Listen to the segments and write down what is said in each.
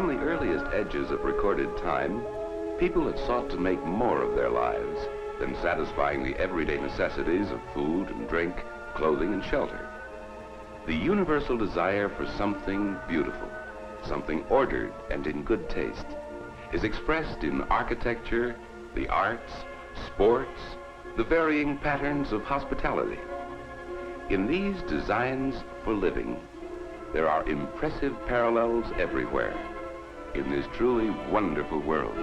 From the earliest edges of recorded time, people had sought to make more of their lives than satisfying the everyday necessities of food and drink, clothing and shelter. The universal desire for something beautiful, something ordered and in good taste, is expressed in architecture, the arts, sports, the varying patterns of hospitality. In these designs for living, there are impressive parallels everywhere in this truly wonderful world.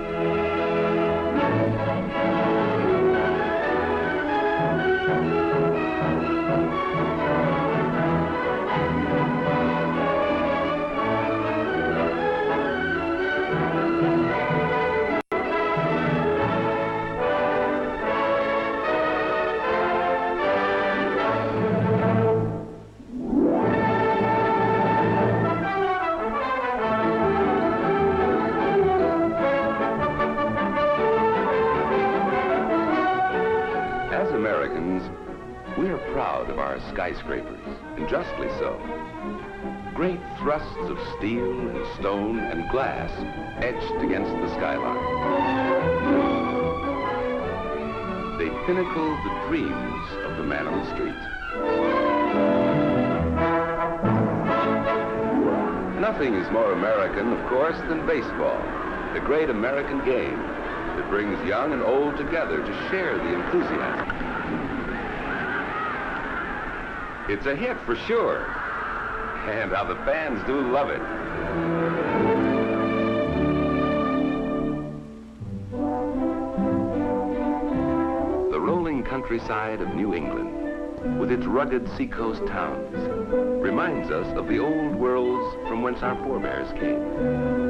We are proud of our skyscrapers, and justly so. Great thrusts of steel and stone and glass etched against the skyline. They pinnacle the dreams of the man on the street. Nothing is more American, of course, than baseball, the great American game that brings young and old together to share the enthusiasm. It's a hit for sure, and how the fans do love it. The rolling countryside of New England, with its rugged seacoast towns, reminds us of the old worlds from whence our forebears came.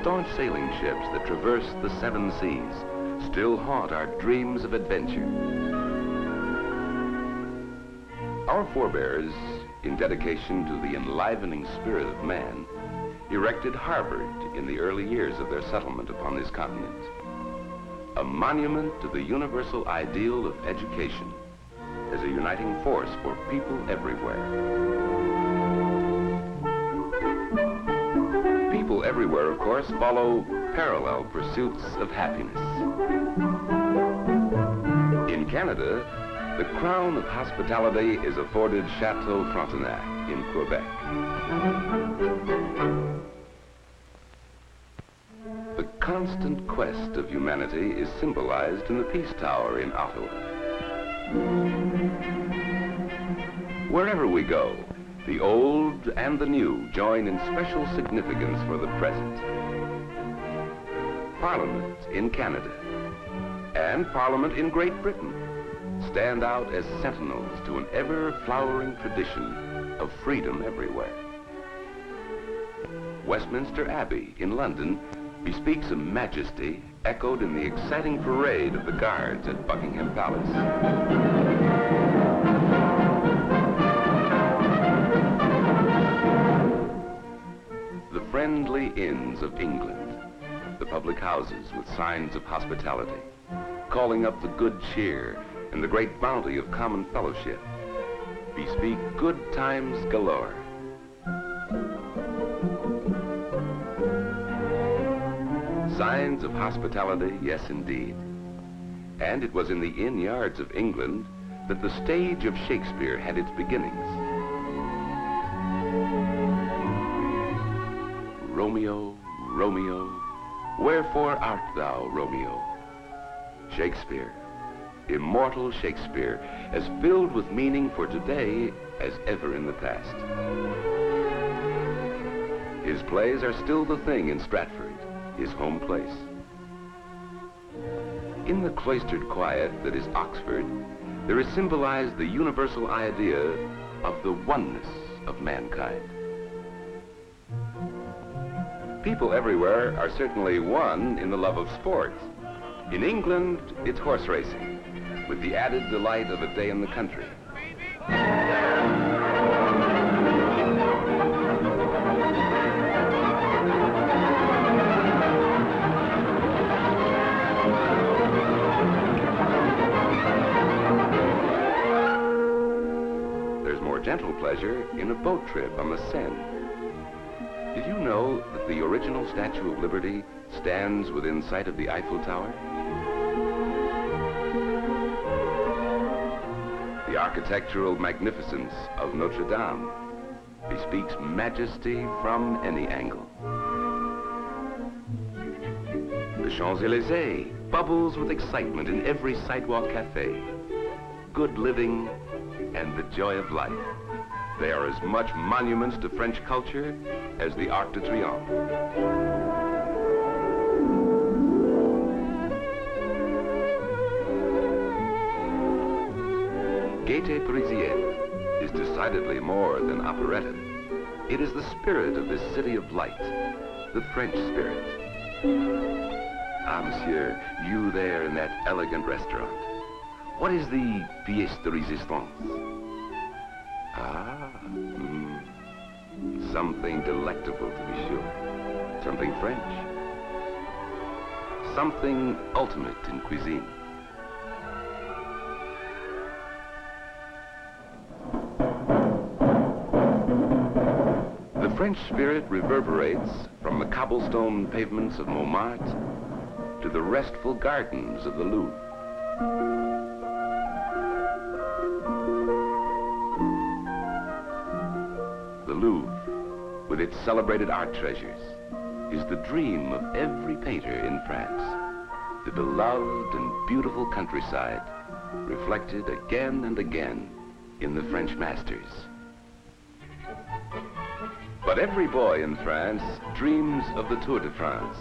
Staunch sailing ships that traverse the seven seas still haunt our dreams of adventure. Our forebears, in dedication to the enlivening spirit of man, erected Harvard in the early years of their settlement upon this continent, a monument to the universal ideal of education as a uniting force for people everywhere. People everywhere, of course, follow parallel pursuits of happiness. In Canada, the crown of hospitality is afforded Chateau Frontenac in Quebec. The constant quest of humanity is symbolized in the Peace Tower in Ottawa. Wherever we go, the old and the new join in special significance for the present. Parliament in Canada and Parliament in Great Britain stand out as sentinels to an ever-flowering tradition of freedom everywhere. Westminster Abbey in London bespeaks a majesty echoed in the exciting parade of the guards at Buckingham Palace. Friendly inns of England, the public houses with signs of hospitality, calling up the good cheer and the great bounty of common fellowship, bespeak good times galore. Signs of hospitality, yes indeed. And it was in the inn yards of England that the stage of Shakespeare had its beginnings. Romeo, Romeo, wherefore art thou, Romeo? Shakespeare, immortal Shakespeare, as filled with meaning for today as ever in the past. His plays are still the thing in Stratford, his home place. In the cloistered quiet that is Oxford, there is symbolized the universal idea of the oneness of mankind. People everywhere are certainly one in the love of sport. In England, it's horse racing, with the added delight of a day in the country. There's more gentle pleasure in a boat trip on the Seine. Did you know that the original Statue of Liberty stands within sight of the Eiffel Tower? The architectural magnificence of Notre Dame bespeaks majesty from any angle. The Champs-Élysées bubbles with excitement in every sidewalk cafe. Good living and the joy of life. They are as much monuments to French culture as the Arc de Triomphe. Gaieté Parisienne is decidedly more than operetta. It is the spirit of this city of light, the French spirit. Ah, monsieur, you there in that elegant restaurant. What is the pièce de résistance? Ah, something delectable to be sure. Something French. Something ultimate in cuisine. The French spirit reverberates from the cobblestone pavements of Montmartre to the restful gardens of the Louvre. The Louvre, with its celebrated art treasures, is the dream of every painter in France. The beloved and beautiful countryside, reflected again and again in the French masters. But every boy in France dreams of the Tour de France.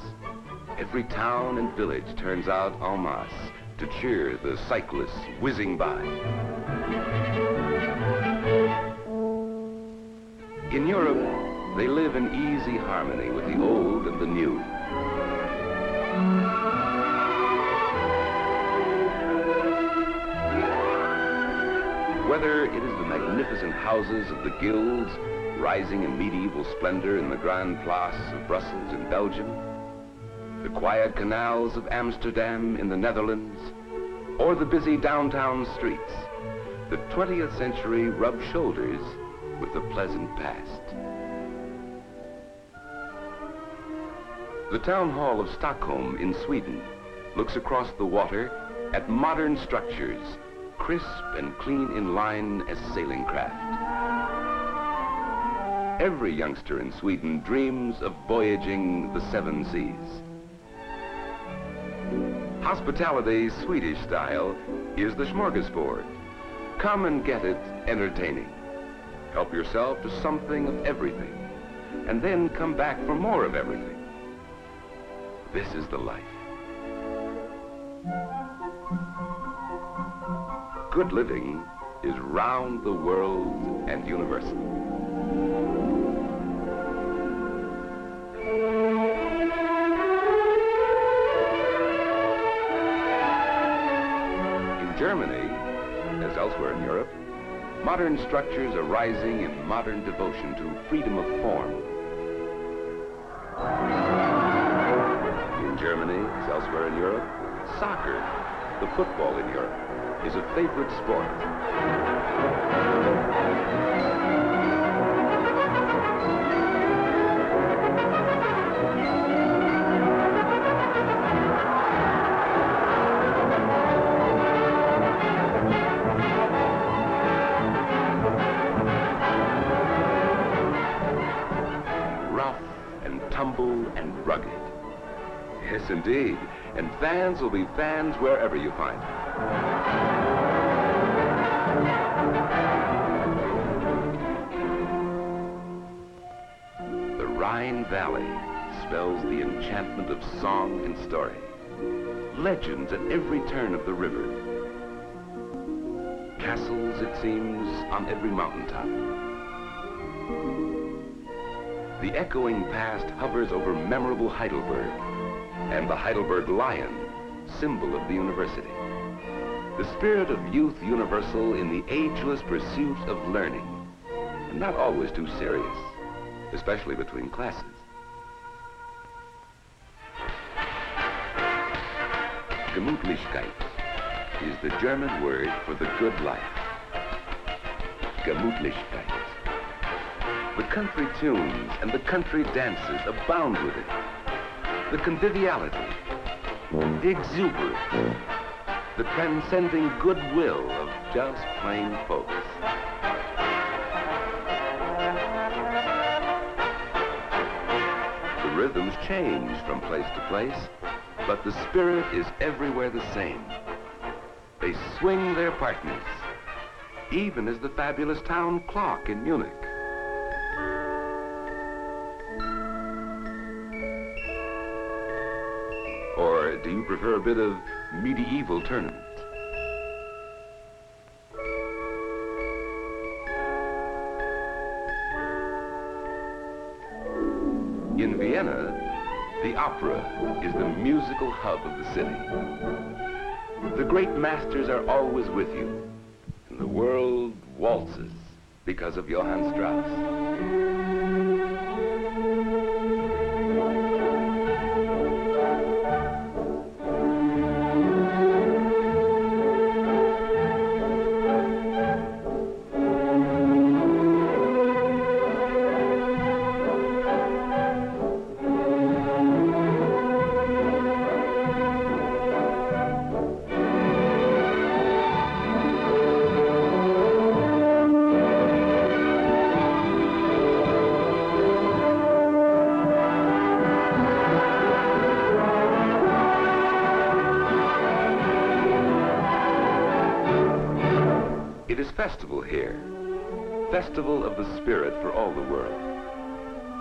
Every town and village turns out en masse to cheer the cyclists whizzing by. In Europe, they live in easy harmony with the old and the new. Whether it is the magnificent houses of the guilds rising in medieval splendor in the Grand Place of Brussels in Belgium, the quiet canals of Amsterdam in the Netherlands, or the busy downtown streets, the 20th century rubs shoulders with the pleasant past. The town hall of Stockholm in Sweden looks across the water at modern structures, crisp and clean in line as sailing craft. Every youngster in Sweden dreams of voyaging the seven seas. Hospitality's Swedish style is the smorgasbord. Come and get it entertaining. Help yourself to something of everything, and then come back for more of everything. This is the life. Good living is round the world and universal. In Germany, as elsewhere in Europe, modern structures are rising in modern devotion to freedom of form. In Germany, as elsewhere in Europe, soccer, the football in Europe, is a favorite sport. Rough and tumble and rugged. Yes, indeed. And fans will be fans wherever you find them. The Rhine Valley spells the enchantment of song and story. Legends at every turn of the river. Castles, it seems, on every mountaintop. The The echoing past hovers over memorable Heidelberg and the Heidelberg Lion, symbol of the university. The spirit of youth universal in the ageless pursuit of learning, and not always too serious, especially between classes. Gemütlichkeit is the German word for the good life. Gemütlichkeit. The country tunes and the country dances abound with it. The conviviality, the exuberance, the transcending goodwill of just plain folks. The rhythms change from place to place, but the spirit is everywhere the same. They swing their partners, even as the fabulous town clock in Munich. Or do you prefer a bit of medieval tournament? In Vienna, the opera is the musical hub of the city. The great masters are always with you, and the world waltzes because of Johann Strauss. It is festival here, festival of the spirit for all the world.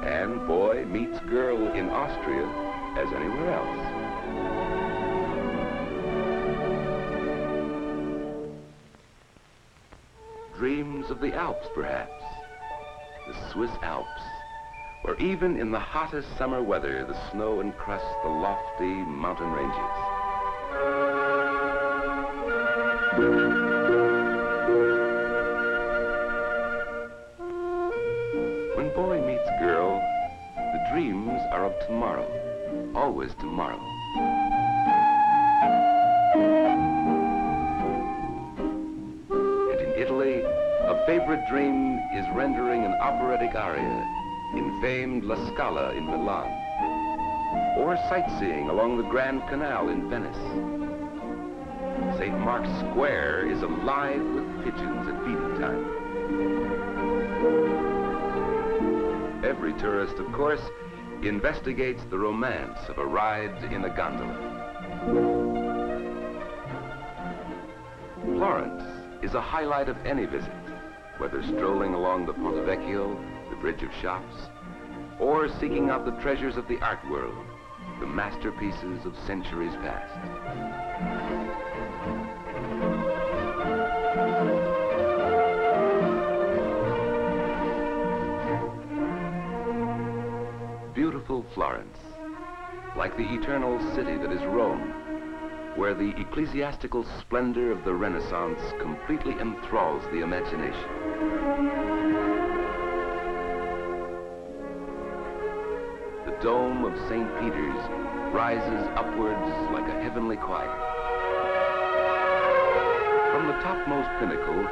And boy meets girl in Austria as anywhere else. Dreams of the Alps, perhaps, the Swiss Alps, or even in the hottest summer weather, the snow encrusts the lofty mountain ranges. When boy meets girl, the dreams are of tomorrow, always tomorrow. And in Italy, a favorite dream is rendering an operatic aria in famed La Scala in Milan, or sightseeing along the Grand Canal in Venice. St. Mark's Square is alive with pigeons at feeding time. Every tourist, of course, investigates the romance of a ride in a gondola. Florence is a highlight of any visit, whether strolling along the Ponte Vecchio, the Bridge of Shops, or seeking out the treasures of the art world, the masterpieces of centuries past. Beautiful Florence, like the eternal city that is Rome, where the ecclesiastical splendor of the Renaissance completely enthralls the imagination. The dome of St. Peter's rises upwards like a heavenly choir. From the topmost pinnacle,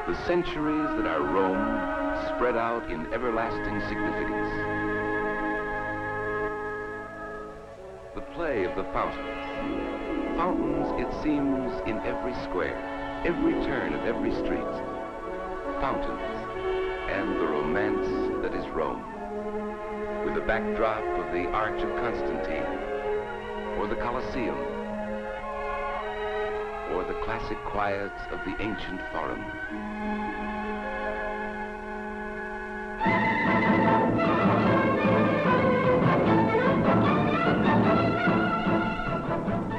the centuries that are Rome spread out in everlasting significance. The play of the fountains. Fountains, it seems, in every square, every turn of every street. Fountains, and the romance that is Rome, with the backdrop of the Arch of Constantine, or the Colosseum, or the classic quiet of the ancient Forum.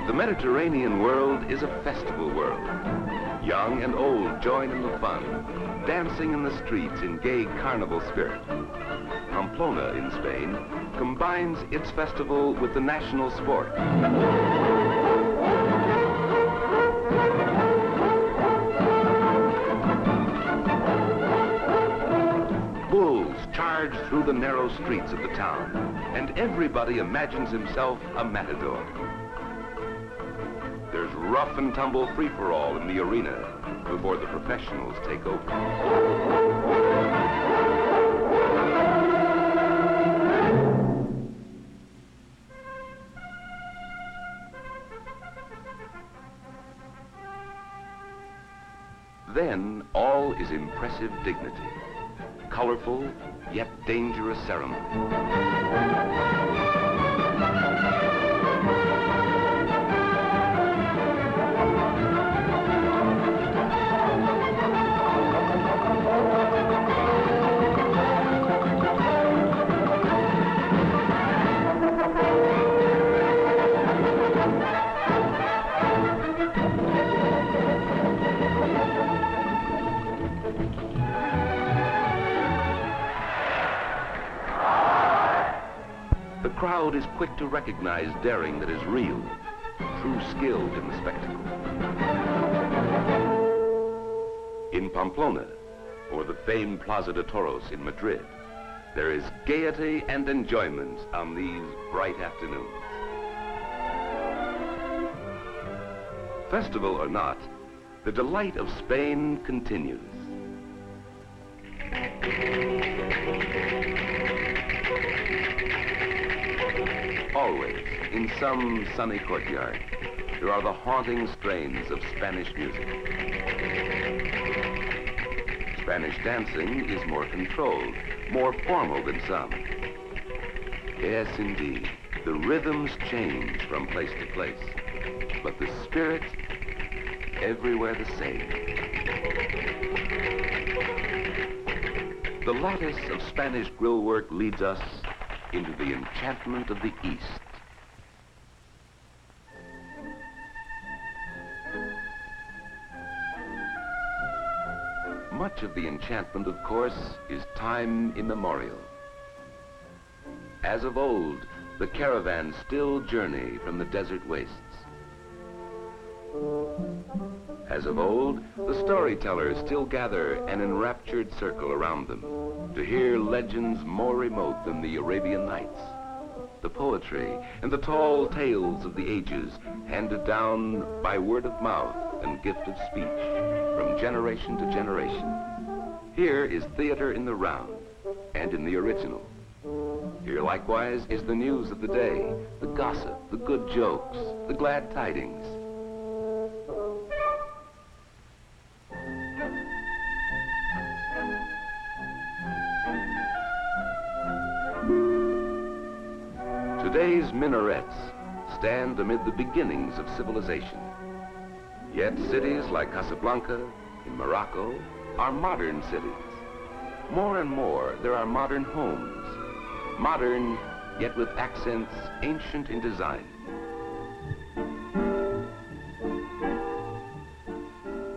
The Mediterranean world is a festival world. Young and old join in the fun, dancing in the streets in gay carnival spirit. Pamplona in Spain combines its festival with the national sport. Bulls charge through the narrow streets of the town, and everybody imagines himself a matador. There's rough and tumble free-for-all in the arena before the professionals take over. Then all is impressive dignity, colorful yet dangerous ceremony. The crowd is quick to recognize daring that is real, true skill in the spectacle. In Pamplona, or the famed Plaza de Toros in Madrid, there is gaiety and enjoyment on these bright afternoons. Festival or not, the delight of Spain continues. Always, in some sunny courtyard, there are the haunting strains of Spanish music. Spanish dancing is more controlled, more formal than some. Yes, indeed, the rhythms change from place to place, but the spirit, everywhere the same. The lattice of Spanish grillwork leads us into the enchantment of the East. Much of the enchantment, of course, is time immemorial. As of old, the caravans still journey from the desert wastes. As of old, the storytellers still gather an enraptured circle around them to hear legends more remote than the Arabian Nights, the poetry and the tall tales of the ages handed down by word of mouth and gift of speech from generation to generation. Here is theater in the round and in the original. Here likewise is the news of the day, the gossip, the good jokes, the glad tidings. Today's minarets stand amid the beginnings of civilization. Yet cities like Casablanca in Morocco are modern cities. More and more, there are modern homes. Modern, yet with accents ancient in design.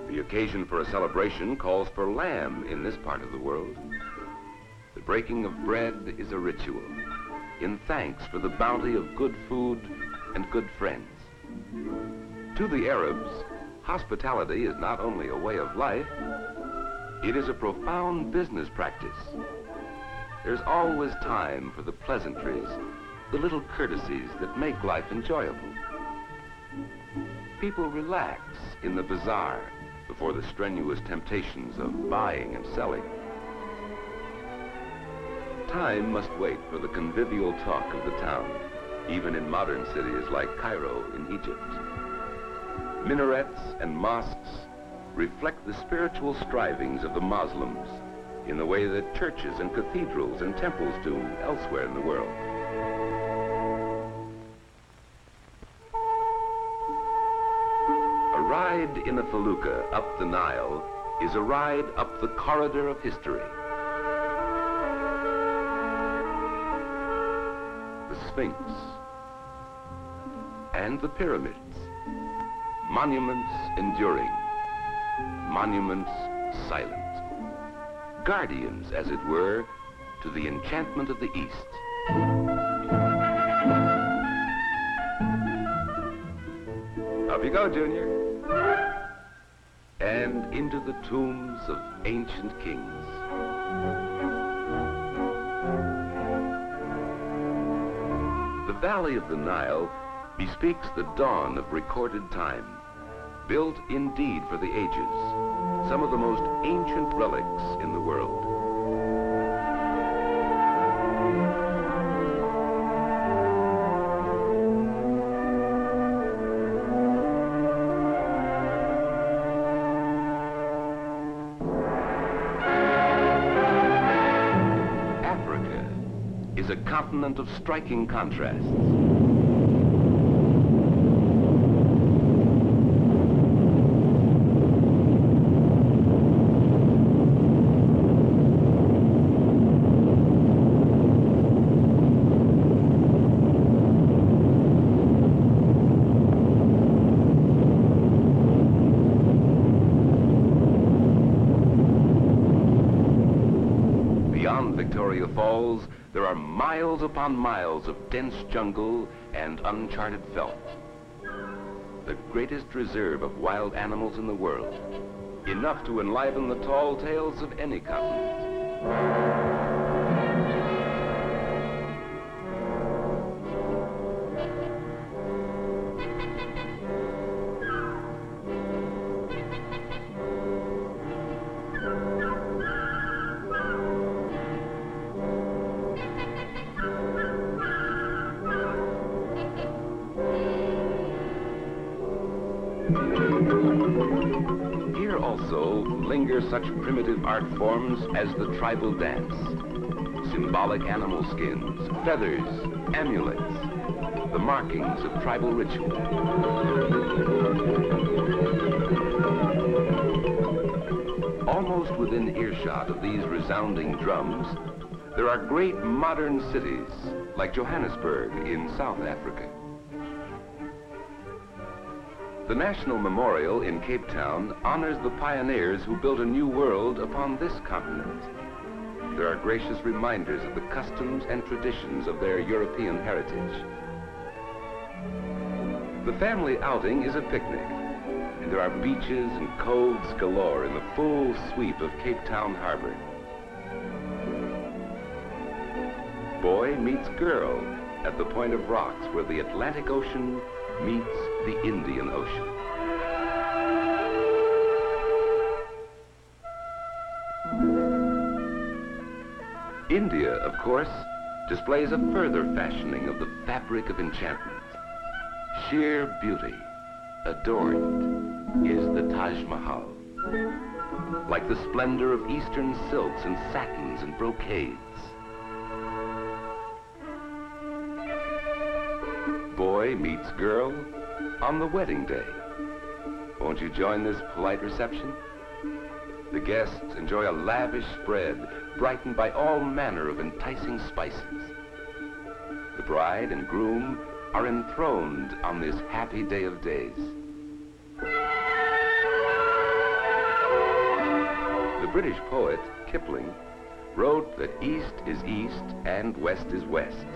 The occasion for a celebration calls for lamb in this part of the world. The breaking of bread is a ritual, in thanks for the bounty of good food and good friends. To the Arabs, hospitality is not only a way of life, it is a profound business practice. There's always time for the pleasantries, the little courtesies that make life enjoyable. People relax in the bazaar before the strenuous temptations of buying and selling. Time must wait for the convivial talk of the town, even in modern cities like Cairo in Egypt. Minarets and mosques reflect the spiritual strivings of the Muslims in the way that churches and cathedrals and temples do elsewhere in the world. A ride in a felucca up the Nile is a ride up the corridor of history. The Sphinx and the pyramids, monuments enduring, monuments silent. Guardians, as it were, to the enchantment of the East. Up you go, Junior. And into the tombs of ancient kings. The Valley of the Nile bespeaks the dawn of recorded time, built indeed for the ages, some of the most ancient relics in the world. Africa is a continent of striking contrasts. Beyond Victoria Falls, there are miles upon miles of dense jungle and uncharted veldt. The greatest reserve of wild animals in the world, enough to enliven the tall tales of any continent. Here also linger such primitive art forms as the tribal dance, symbolic animal skins, feathers, amulets, the markings of tribal ritual. Almost within earshot of these resounding drums, there are great modern cities like Johannesburg in South Africa. The National Memorial in Cape Town honors the pioneers who built a new world upon this continent. There are gracious reminders of the customs and traditions of their European heritage. The family outing is a picnic, and there are beaches and coves galore in the full sweep of Cape Town Harbor. Boy meets girl at the point of rocks where the Atlantic Ocean meets the Indian Ocean. India, of course, displays a further fashioning of the fabric of enchantment. Sheer beauty, adorned, is the Taj Mahal. Like the splendor of Eastern silks and satins and brocades. Boy meets girl on the wedding day. Won't you join this polite reception? The guests enjoy a lavish spread, brightened by all manner of enticing spices. The bride and groom are enthroned on this happy day of days. The British poet, Kipling, wrote that east is east and west is west.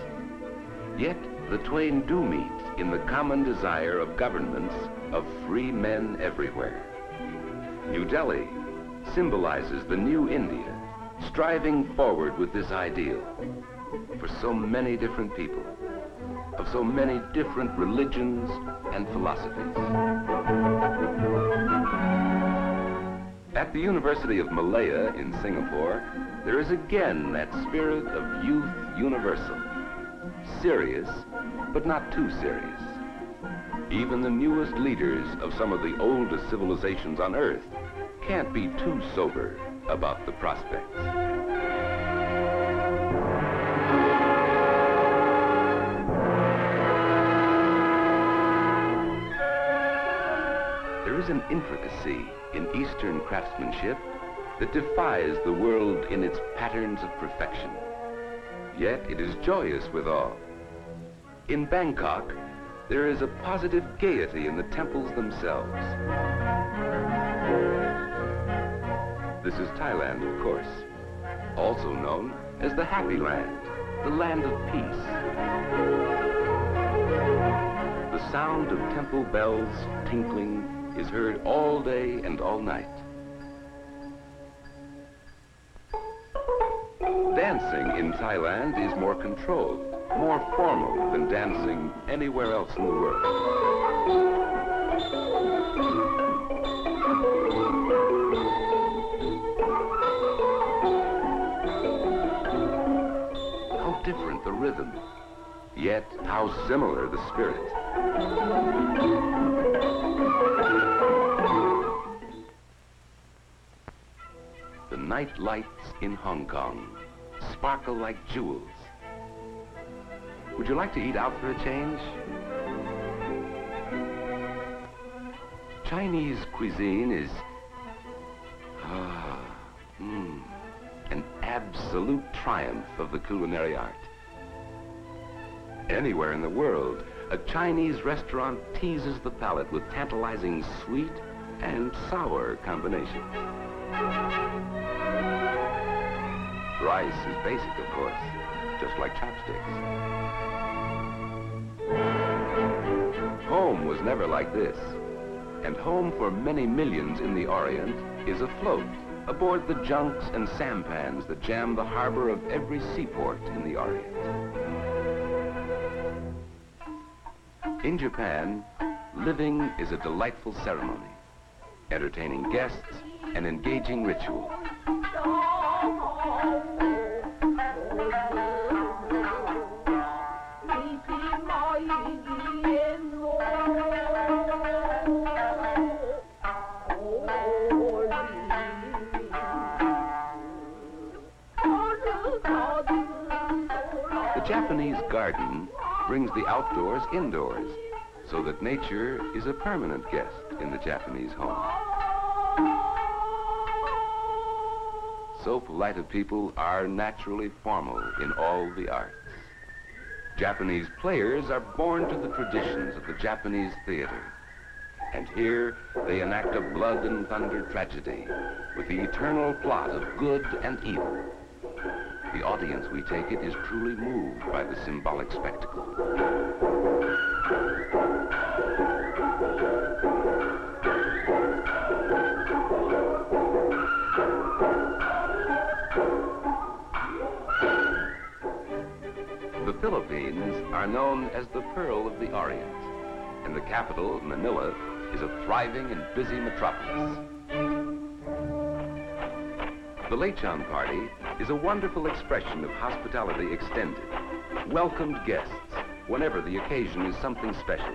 Yet the twain do meet in the common desire of governments of free men everywhere. New Delhi symbolizes the new India, striving forward with this ideal for so many different people, of so many different religions and philosophies. At the University of Malaya in Singapore, there is again that spirit of youth universal. Serious, but not too serious. Even the newest leaders of some of the oldest civilizations on Earth can't be too sober about the prospects. There is an intricacy in Eastern craftsmanship that defies the world in its patterns of perfection. Yet it is joyous withal. In Bangkok, there is a positive gaiety in the temples themselves. This is Thailand, of course, also known as the Happy Land, the land of peace. The sound of temple bells tinkling is heard all day and all night. Dancing in Thailand is more controlled, more formal than dancing anywhere else in the world. How different the rhythm, yet how similar the spirit. The night lights in Hong Kong sparkle like jewels. Would you like to eat out for a change? Chinese cuisine is an absolute triumph of the culinary art. Anywhere in the world, a Chinese restaurant teases the palate with tantalizing sweet and sour combinations. Rice is basic, of course, just like chopsticks. Home was never like this, and home for many millions in the Orient is afloat aboard the junks and sampans that jam the harbor of every seaport in the Orient. In Japan, living is a delightful ceremony, entertaining guests, an engaging ritual. The Japanese garden brings the outdoors indoors, so that nature is a permanent guest in the Japanese home. So polite a people are naturally formal in all the arts. Japanese players are born to the traditions of the Japanese theater. And here they enact a blood and thunder tragedy with the eternal plot of good and evil. The audience, we take it, is truly moved by the symbolic spectacle. The Philippines are known as the Pearl of the Orient, and the capital, Manila, is a thriving and busy metropolis. The Lechon party is a wonderful expression of hospitality extended. Welcomed guests whenever the occasion is something special.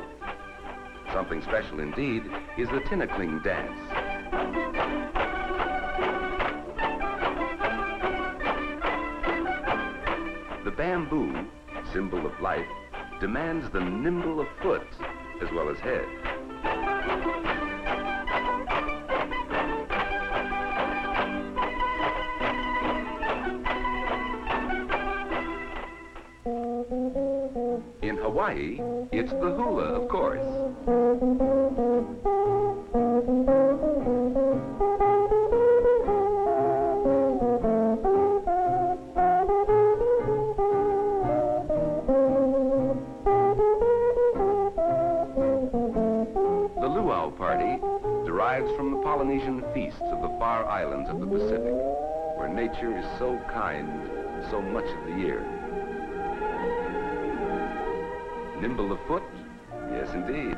Something special indeed is the Tinakling dance. The bamboo, symbol of life, demands the nimble of foot as well as head. In Hawaii, it's the hula, of course. The luau party derives from the Polynesian feasts of the far islands of the Pacific, where nature is so kind so much of the year. Nimble of foot? Yes, indeed.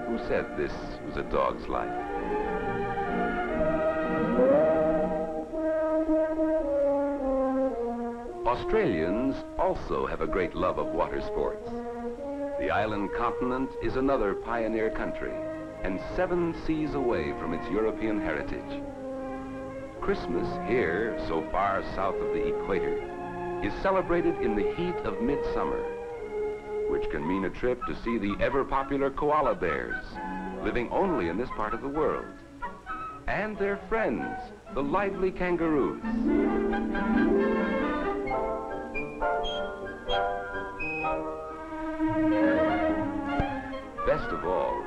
Who said this was a dog's life? Australians also have a great love of water sports. The island continent is another pioneer country, and 7 seas away from its European heritage. Christmas here, so far south of the equator, is celebrated in the heat of midsummer, which can mean a trip to see the ever-popular koala bears, living only in this part of the world, and their friends, the lively kangaroos. Best of all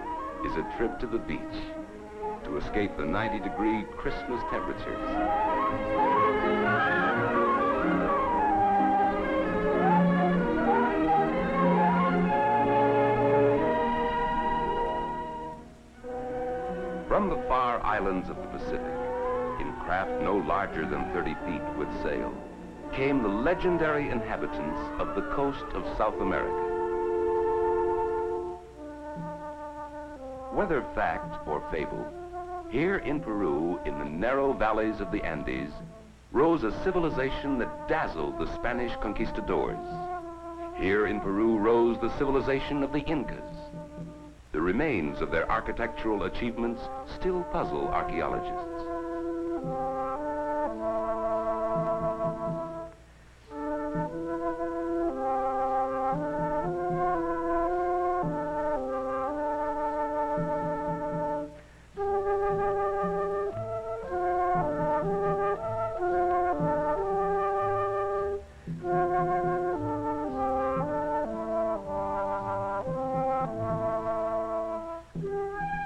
is a trip to the beach, to to escape the 90-degree Christmas temperatures. From the far islands of the Pacific, in craft no larger than 30 feet with sail, came the legendary inhabitants of the coast of South America. Whether fact or fable, here in Peru, in the narrow valleys of the Andes, rose a civilization that dazzled the Spanish conquistadors. Here in Peru rose the civilization of the Incas. The remains of their architectural achievements still puzzle archaeologists.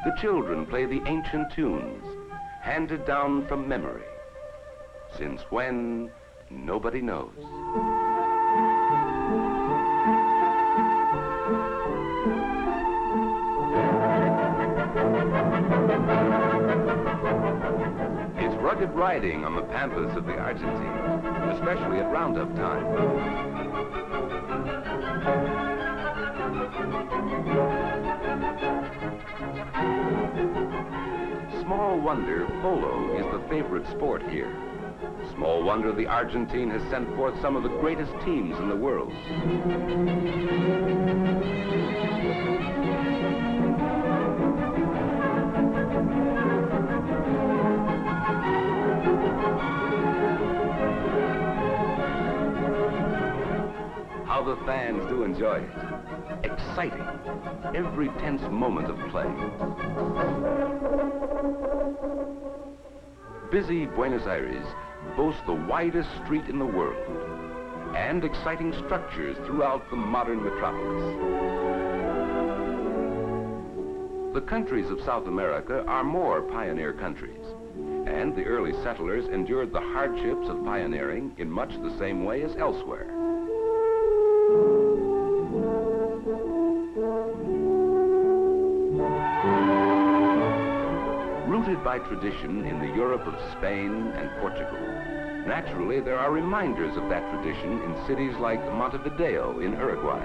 The children play the ancient tunes, handed down from memory. Since when, nobody knows. It's rugged riding on the pampas of the Argentine, especially at roundup time. Small wonder polo is the favorite sport here. Small wonder the Argentine has sent forth some of the greatest teams in the world. How the fans do enjoy it. Exciting, every tense moment of play. Busy Buenos Aires boasts the widest street in the world and exciting structures throughout the modern metropolis. The countries of South America are more pioneer countries, and the early settlers endured the hardships of pioneering in much the same way as elsewhere. Rooted by tradition in the Europe of Spain and Portugal, naturally there are reminders of that tradition in cities like Montevideo in Uruguay.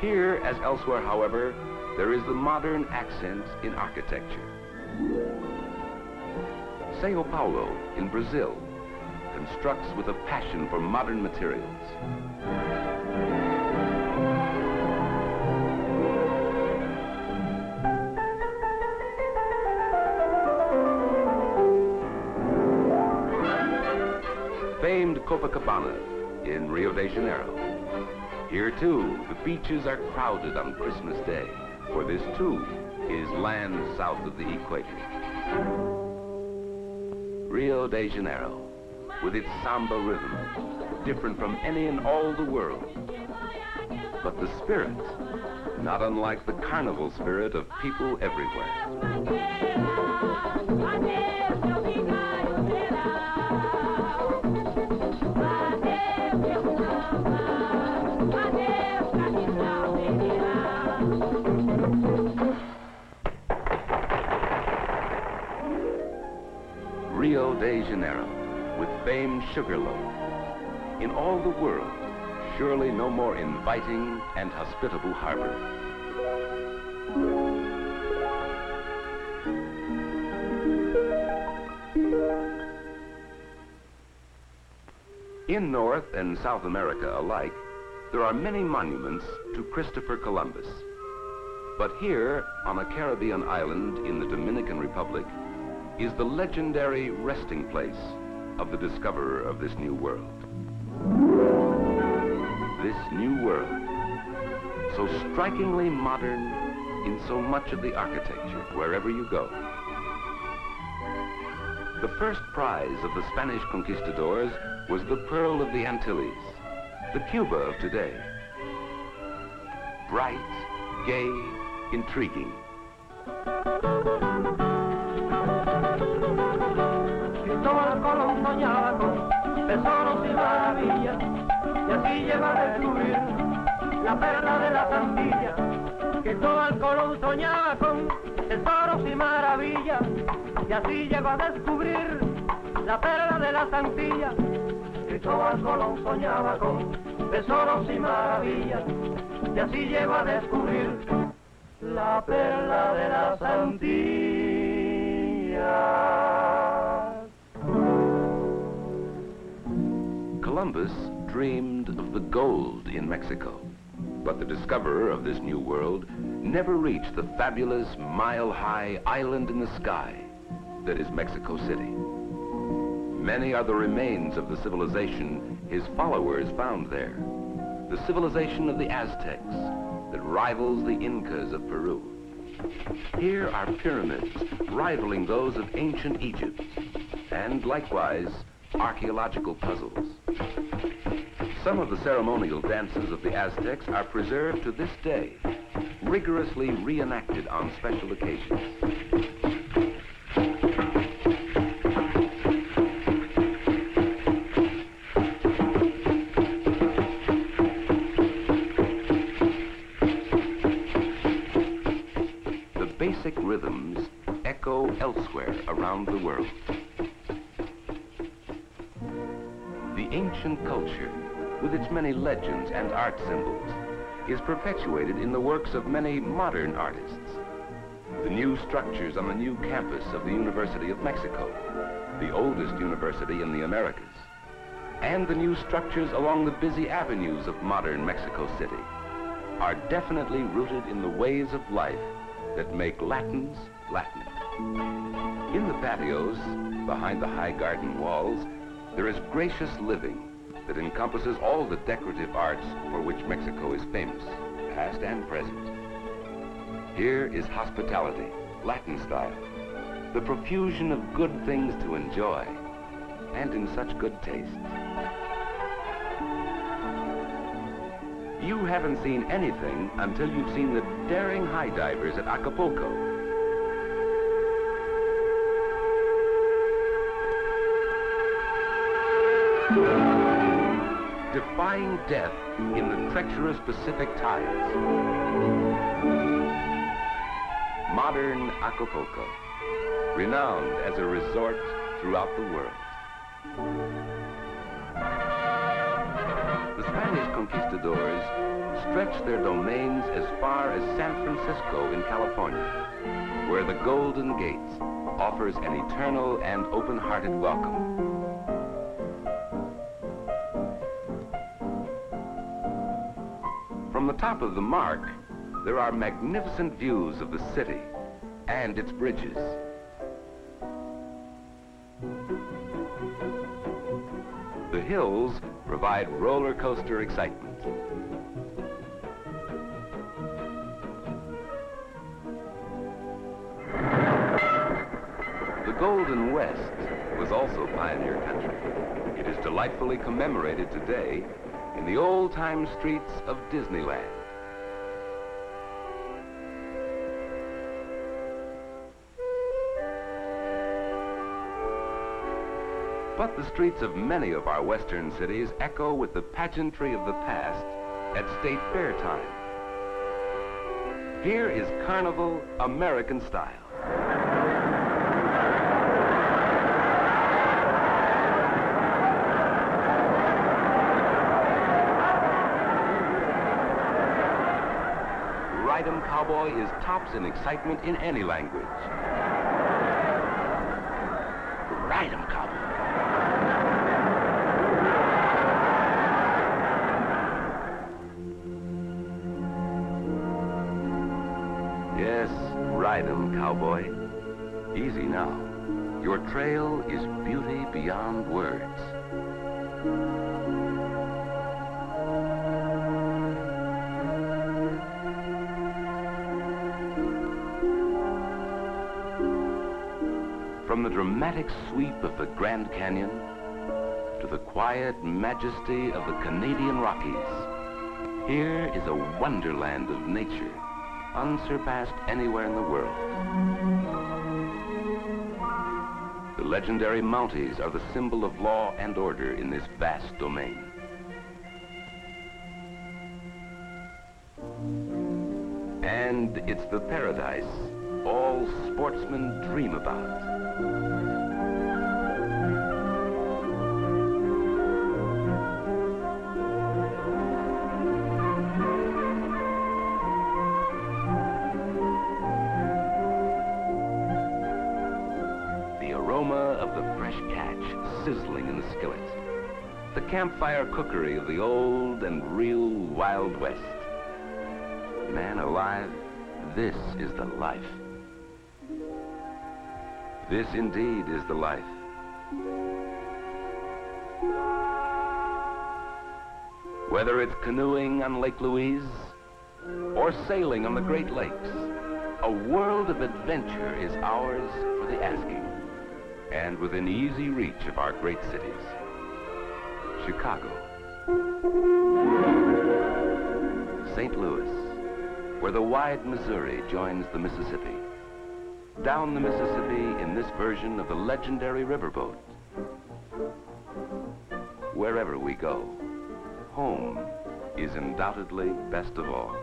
Here, as elsewhere, however, there is the modern accent in architecture. Sao Paulo in Brazil constructs with a passion for modern materials. Famed Copacabana in Rio de Janeiro. Here too, the beaches are crowded on Christmas Day, for this too is land south of the equator. Rio de Janeiro, with its samba rhythm, different from any in all the world. But the spirit, not unlike the carnival spirit of people everywhere. Rio de Janeiro, with famed Sugarloaf. In all the world, surely no more inviting and hospitable harbor. In North and South America alike, there are many monuments to Christopher Columbus. But here, on a Caribbean island in the Dominican Republic, is the legendary resting place of the discoverer of this new world. This new world, so strikingly modern in so much of the architecture, wherever you go. The first prize of the Spanish conquistadors was the Pearl of the Antilles, the Cuba of today. Bright, gay, intriguing. soñaba con tesoros y maravillas, y así llegó a descubrir la perla de la Santilla. Cristóbal Colón soñaba con tesoros y maravillas, y así llegó a descubrir la perla de la Santilla. Cristóbal Colón soñaba con tesoros y maravillas, y así llegó a descubrir la perla de la Santilla. Columbus dreamed of the gold in Mexico, but the discoverer of this new world never reached the fabulous mile-high island in the sky that is Mexico City. Many are the remains of the civilization his followers found there. The civilization of the Aztecs that rivals the Incas of Peru. Here are pyramids rivaling those of ancient Egypt, and likewise archaeological puzzles. Some of the ceremonial dances of the Aztecs are preserved to this day, rigorously reenacted on special occasions. The basic rhythms echo elsewhere around the world. The ancient culture, with its many legends and art symbols, is perpetuated in the works of many modern artists. The new structures on the new campus of the University of Mexico, the oldest university in the Americas, and the new structures along the busy avenues of modern Mexico City are definitely rooted in the ways of life that make Latins Latin. In the patios, behind the high garden walls, there is gracious living that encompasses all the decorative arts for which Mexico is famous, past and present. Here is hospitality, Latin style, the profusion of good things to enjoy, and in such good taste. You haven't seen anything until you've seen the daring high divers at Acapulco. Defying death in the treacherous Pacific tides. Modern Acapulco, renowned as a resort throughout the world. The Spanish conquistadors stretched their domains as far as San Francisco in California, where the Golden Gates offers an eternal and open-hearted welcome. From the top of the Mark, there are magnificent views of the city and its bridges. The hills provide roller coaster excitement. The Golden West was also pioneer country. It is delightfully commemorated today in the old-time streets of Disneyland. But the streets of many of our western cities echo with the pageantry of the past at State Fair time. Here is Carnival American style. Ride 'em Cowboy is tops in excitement in any language. Ride 'em Cowboy. Yes, ride 'em, cowboy. Easy now. Your trail is beauty beyond words. From the dramatic sweep of the Grand Canyon to the quiet majesty of the Canadian Rockies, here is a wonderland of nature, unsurpassed anywhere in the world. The legendary Mounties are the symbol of law and order in this vast domain. And it's the paradise all sportsmen dream about. Of the fresh catch sizzling in the skillet. The campfire cookery of the old and real Wild West. Man alive, this is the life. This indeed is the life. Whether it's canoeing on Lake Louise or sailing on the Great Lakes, a world of adventure is ours for the asking. And within easy reach of our great cities. Chicago, St. Louis, where the wide Missouri joins the Mississippi. Down the Mississippi in this version of the legendary riverboat. Wherever we go, home is undoubtedly best of all.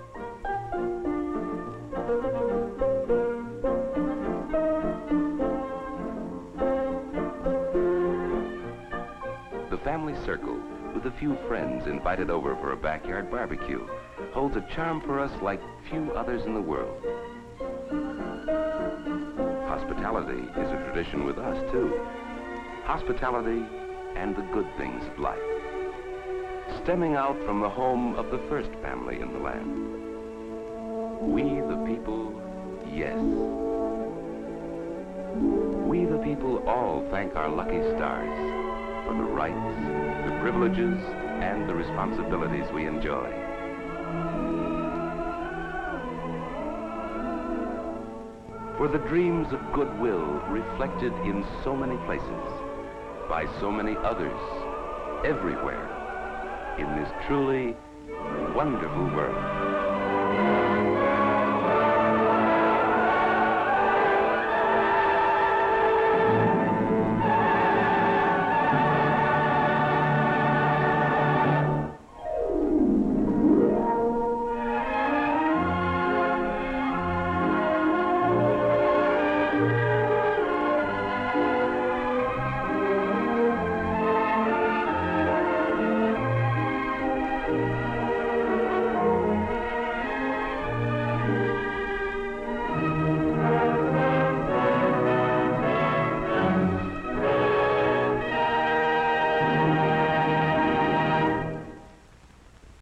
Family circle, with a few friends invited over for a backyard barbecue, holds a charm for us like few others in the world. Hospitality is a tradition with us, too. Hospitality and the good things of life, stemming out from the home of the first family in the land. We the people, yes. We the people all thank our lucky stars for the rights, the privileges, and the responsibilities we enjoy. For the dreams of goodwill reflected in so many places, by so many others, everywhere, in this truly wonderful world.